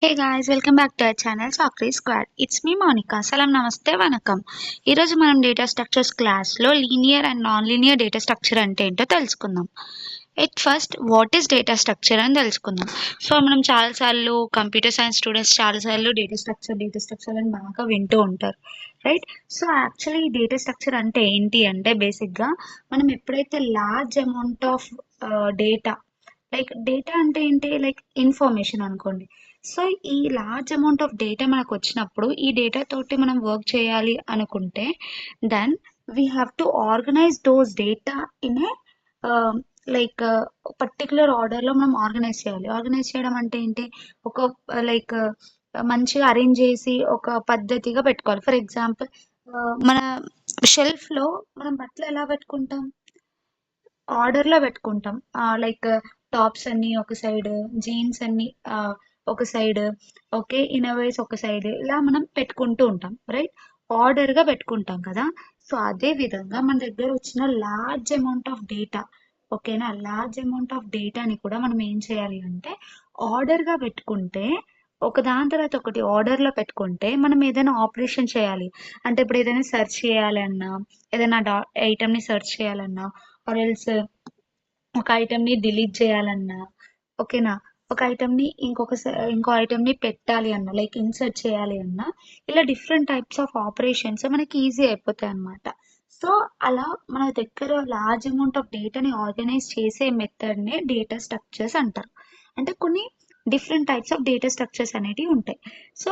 Hey guys, welcome back to our channel sacree squad. It's me Monika. సలాం, నమస్తే, వనకం. ఈరోజు మనం డేటా స్ట్రక్చర్స్ క్లాస్లో linear and non linear data structure అంటే ఏంటో తెలుసుకుందాం. First what is data structure అని తెలుసుకుందాం. సో మనం చాలాసార్లు కంప్యూటర్ సైన్స్ స్టూడెంట్స్ చాలాసార్లు డేటా స్ట్రక్చర్ అని బాగా వింటూ ఉంటారు, రైట్? సో యాక్చువల్లీ ఈ డేటా స్ట్రక్చర్ అంటే ఏంటి అంటే బేసిక్గా మనం ఎప్పుడైతే large amount of data, like data అంటే ఏంటి, లైక్ ఇన్ఫర్మేషన్ అనుకోండి. సో ఈ లార్జ్ అమౌంట్ ఆఫ్ డేటా మనకు వచ్చినప్పుడు ఈ డేటా తోటి మనం వర్క్ చేయాలి అనుకుంటే then we have to organise those data in a like particular ఆర్డర్లో మనం ఆర్గనైజ్ చేయాలి. ఆర్గనైజ్ చేయడం అంటే ఏంటి, ఒక లైక్ మంచిగా అరేంజ్ చేసి ఒక పద్ధతిగా పెట్టుకోవాలి. ఫర్ ఎగ్జాంపుల్, మన షెల్ఫ్లో మనం బట్టలు ఎలా పెట్టుకుంటాం, ఆర్డర్‌లో పెట్టుకుంటాం. లైక్ టాప్స్ అన్నీ ఒక సైడ్, జీన్స్ అన్నీ ఒక సైడ్, ఓకే. ఇన్నర్‌వేర్స్ ఒక సైడ్, ఇలా మనం పెట్టుకుంటూ ఉంటాం, రైట్? ఆర్డర్‌గా పెట్టుకుంటాం కదా! సో, అదే విధంగా మన దగ్గర వచ్చిన లార్జ్ అమౌంట్ ఆఫ్ డేటా, ఓకేనా? లార్జ్ అమౌంట్ ఆఫ్ డేటాని కూడా మనం ఏం చేయాలి అంటే ఆర్డర్‌గా పెట్టుకుంటే, ఒకదాని తర్వాత ఒకటి ఆర్డర్‌లో పెట్టుకుంటే మనం ఏదైనా ఆపరేషన్ చేయాలి. అంటే ఇప్పుడు ఏదైనా సెర్చ్ చేయాలన్నా, ఏదైనా ఐటెమ్‌ని సెర్చ్ చేయాలన్నా, ఆర్ ఎల్స్ ఒక ఐటెంని డిలీట్ చేయాలన్నా, ఓకేనా? ఒక ఐటెంని ఇంకో ఐటెంని పెట్టాలి అన్నా, లైక్ ఇన్సర్ట్ చేయాలి అన్నా, ఇలా డిఫరెంట్ టైప్స్ ఆఫ్ ఆపరేషన్స్ మనకి ఈజీ అయిపోతాయి అన్నమాట. సో అలా మన దగ్గర లార్జ్ అమౌంట్ ఆఫ్ డేటాని ఆర్గనైజ్ చేసే మెథడ్నే డేటా స్ట్రక్చర్స్ అంటారు. అంటే కొన్ని different types of data structures అనేటివి ఉంటాయి. సో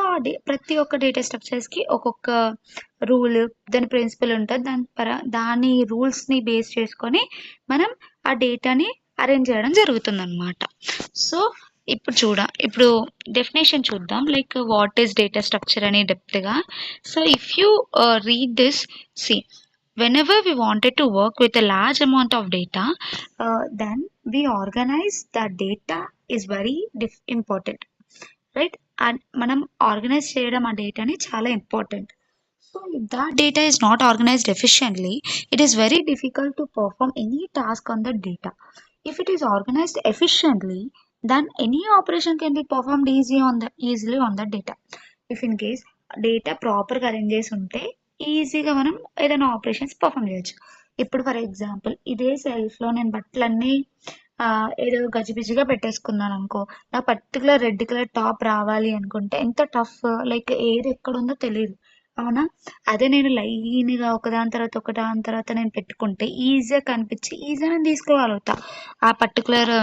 ప్రతి ఒక్క డేటా స్ట్రక్చర్స్కి ఒక్కొక్క రూల్, దాని ప్రిన్సిపల్ ఉంటుంది. దాని రూల్స్ని బేస్ చేసుకొని మనం ఆ డేటాని అరేంజ్ చేయడం జరుగుతుందన్నమాట. సో ఇప్పుడు డెఫినేషన్ చూద్దాం, like what is data structure అని డెప్త్గా. So if you read this, see, whenever we wanted to work with a large amount of data, then we organize that data is very important, right? And మనం organise చేయడం ఆ డేటాని చాలా important. So if that data is not organized efficiently, it is very difficult to perform any task on the data. If it is organized efficiently, then any operation can be performed easily on the data. If in case data ప్రాపర్గా arrange చేసి ఉంటే ఈజీగా మనం ఏదైనా operations perform చేయొచ్చు. ఇప్పుడు for example ఇదే సెల్ఫ్లో నేను బట్టలన్నీ ఏదో గజిబిజిగా పెట్టేసుకున్నాను అనుకో, నాకు పర్టికులర్ రెడ్ కలర్ టాప్ రావాలి అనుకుంటే ఎంత టఫ్, లైక్ ఏది ఎక్కడ ఉందో తెలియదు, అవునా? అదే నేను లైన్గా ఒకదాని తర్వాత నేను పెట్టుకుంటే ఈజీగా కనిపించి ఈజీగా నేను తీసుకోగలుగుతా ఆ పర్టికులర్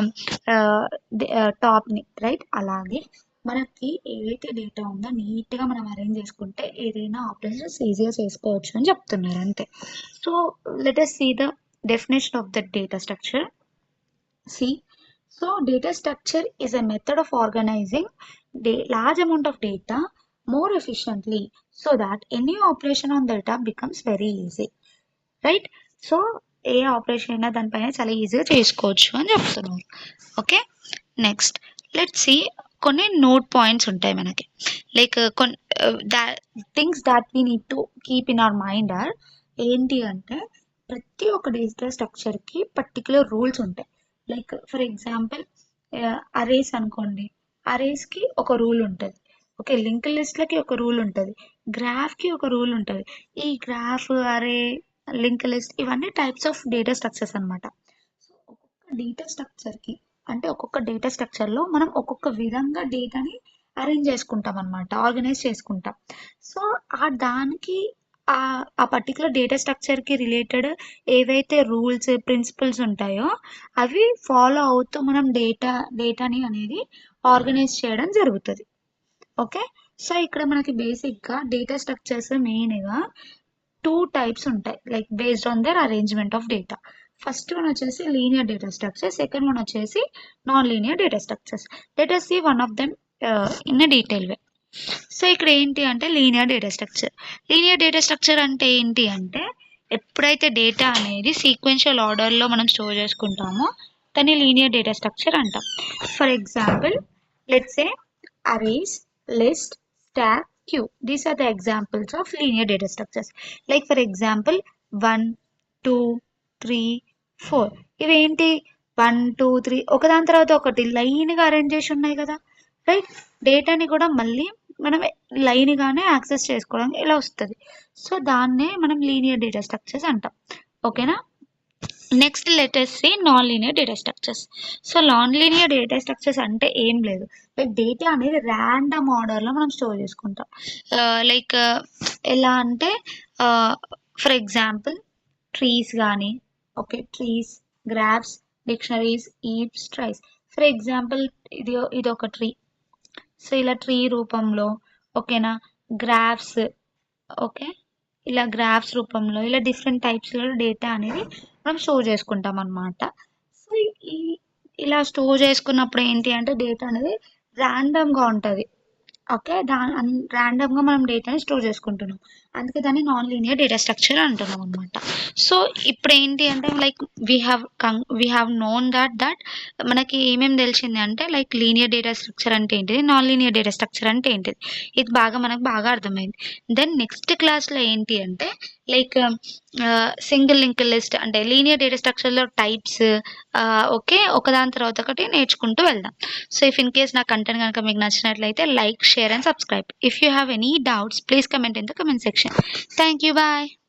టాప్ని, రైట్? అలాగే మనకి ఏదైతే డేటా ఉందో నీట్గా మనం అరేంజ్ చేసుకుంటే ఏదైనా ఆపరేషన్స్ ఈజీగా చేసుకోవచ్చు అని చెప్తున్నారు, అంతే. So let us see the definition of the data structure. See, so data structure is a method of organizing large amount of data more efficiently so that any operation on data becomes very easy, right? So a operation అయినా దానిపైన చాలా ఈజీగా చేసుకోవచ్చు అని చెప్తున్నారు, okay. Next let see, కొన్ని note points ఉంటాయి మనకి, లైక్ కొన్ని things that we need to keep in our mind are ఏంటి అంటే, ప్రతి ఒక్క డిజిటల్ స్ట్రక్చర్కి పర్టికులర్ రూల్స్ ఉంటాయి. లైక్ ఫర్ ఎగ్జాంపుల్ అరేస్ అనుకోండి, అరేస్కి ఒక రూల్ ఉంటుంది, ఓకే. లింక్ లిస్ట్లకి ఒక రూల్ ఉంటుంది, గ్రాఫ్కి ఒక రూల్ ఉంటుంది. ఈ గ్రాఫ్, అరే, లింక్ లిస్ట్ ఇవన్నీ టైప్స్ ఆఫ్ డేటా స్ట్రక్చర్స్ అనమాట. సో ఒక్కొక్క డేటా స్ట్రక్చర్లో మనం ఒక్కొక్క విధంగా డేటాని అరేంజ్ చేసుకుంటాం అనమాట, ఆర్గనైజ్ చేసుకుంటాం. సో దానికి ఆ పర్టికులర్ డేటా స్ట్రక్చర్కి రిలేటెడ్ ఏవైతే రూల్స్, ప్రిన్సిపల్స్ ఉంటాయో అవి ఫాలో అవుతూ మనం డేటాని అనేది ఆర్గనైజ్ చేయడం జరుగుతుంది, ఓకే. సో ఇక్కడ మనకి బేసిక్గా డేటా స్ట్రక్చర్స్ మెయిన్గా టూ టైప్స్ ఉంటాయి, like based on their arrangement of data. First one వచ్చేసి linear data structure, second one వచ్చేసి non linear data structures. Let us see one of them in detail way. So ఇక్కడ ఏంటి అంటే linear data structure. Linear data structure అంటే ఏంటి అంటే, ఎప్పుడైతే data అనేది సీక్వెన్షియల్ ఆర్డర్లో మనం స్టోర్ చేసుకుంటామో దాన్ని లీనియర్ డేటా స్ట్రక్చర్ అంటాం. For example, let's say arrays, list, stack, queue. These are the examples of linear data structures. Like for example, 1, 2, 3, 4. ఇవేంటి 1, 2, 3 ఒకదాని తర్వాత ఒకటి లైన్గా అరేంజ్ చేసి ఉన్నాయి కదా, రైట్. డేటాని కూడా మళ్ళీ మనం లైన్గానే యాక్సెస్ చేసుకోవడానికి ఇలా వస్తుంది. సో దాన్నే మనం లీనియర్ డేటా స్ట్రక్చర్స్ అంటాం. ఓకేనా. Next let's see non linear data structures. So non linear data structures అంటే ఏం లేదు, లైక్ డేటా అనేది ర్యాండమ్ ఆర్డర్లో మనం స్టోర్ చేసుకుంటాం. లైక్ ఎలా అంటే ఫర్ ఎగ్జాంపుల్ ట్రీస్ కానీ, okay, trees, graphs, dictionaries, heaps, tries. For example ఇది ఒక ట్రీ. సో ఇలా ట్రీ రూపంలో, ఓకేనా, గ్రాఫ్స్, ఓకే, ఇలా గ్రాఫ్స్ రూపంలో ఇలా డిఫరెంట్ టైప్స్లో డేటా అనేది మనం స్టోర్ చేసుకుంటాం అనమాట. సో ఈ ఇలా స్టోర్ చేసుకున్నప్పుడు ఏంటి అంటే డేటా అనేది ర్యాండమ్గా ఉంటుంది. ఓకే, ర్యాండమ్గా మనం డేటాని స్టోర్ చేసుకుంటున్నాం, అందుకే దాన్ని నాన్ లీనియర్ డేటా స్ట్రక్చర్ అంటున్నాం అనమాట. సో ఇప్పుడు ఏంటి అంటే like we have known that మనకి ఏమేమి తెలిసింది అంటే లైక్ లీనియర్ డేటా స్ట్రక్చర్ అంటే ఏంటిది, నాన్ లీనియర్ డేటా స్ట్రక్చర్ అంటే ఏంటిది, ఇది మనకు బాగా అర్థమైంది. దెన్ నెక్స్ట్ క్లాస్లో ఏంటి అంటే లైక్ సింగిల్ లింక్ లిస్ట్ అంటే లీనియర్ డేటా స్ట్రక్చర్లో టైప్స్, ఓకే, ఒకదాని తర్వాత ఒకటి నేర్చుకుంటూ వెళ్దాం. సో ఇఫ్ ఇన్ కేస్ నా కంటెంట్ కనుక మీకు నచ్చినట్లయితే like, share and subscribe. If you have any doubts, please comment in the comment section. Thank you. Bye.